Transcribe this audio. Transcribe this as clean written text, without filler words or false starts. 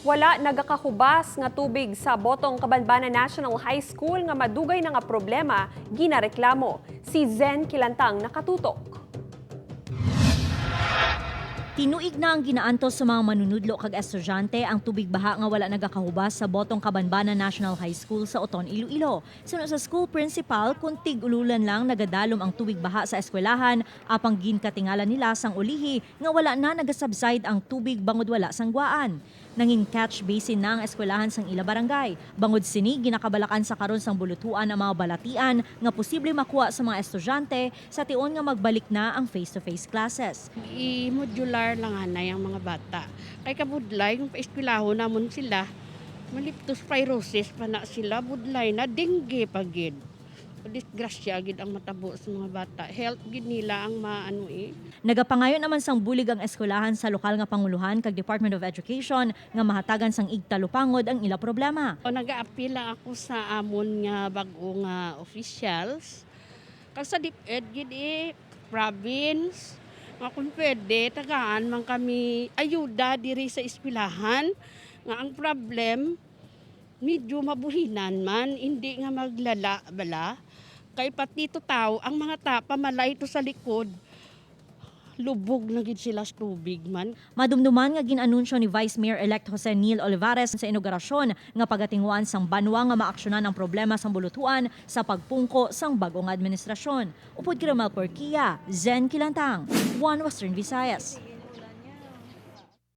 Wala nagakahubas nga tubig sa Botong Cabanbanan National High School nga madugay na nga problema ginareklamo. Si Zen Kilantang nakatutok. Tinuig na ang ginaantos sa mga manunudlo kag estudyante ang tubig baha nga wala nagakahubas sa Botong Cabanbanan National High School sa Oton, Iloilo. Suno sa school principal, kuntig ululan lang nagadalom ang tubig baha sa eskwelahan apang ginkatingalan nila sang ulihi nga wala na nagasubside ang tubig bangod wala sanggwaan. Nanging catch basin na ang eskwelahan sang ila barangay. Bangod sini ginakabalakan sa karon sang bulutuan ang mga balatian nga posible makuha sa mga estudyante sa tion nga magbalik na ang face-to-face classes. I-modular lang hanay ang mga bata. Kay kabudlay, kung paeskwelahon namon sila, leptospirosis pa na sila, budlay na dengue pagid. Disgrasya gid ang matabo sa mga bata. Health gid nila ang maano Nagapangayon naman sang bulig ang eskwelahan sa lokal nga panguluhan kag Department of Education nga mahatagan sang igtalupangod ang ila problema. Nag-aapila ako sa amon nga bag-o nga officials. Kag sa DepEd gid province, nga kung pwede, tagaan man kami ayuda diri sa eskwelahan. Nga ang problem, medyo mabuhinan man, hindi nga maglala bala. Kay pati ito tao, ang mga tapa malay ito sa likod, lubog na gid sila sa tubig man. Madumduman nga ginanunsyo ni Vice Mayor-elect Jose Neil Olivares sa inaugurasyon nga pagatinguan sang banwa nga maaksyonan ang problema sang bulutuan sa pagpungko sang bag-ong administrasyon. Upod Kiramal Porquia, Zen Kilantang, One Western Visayas.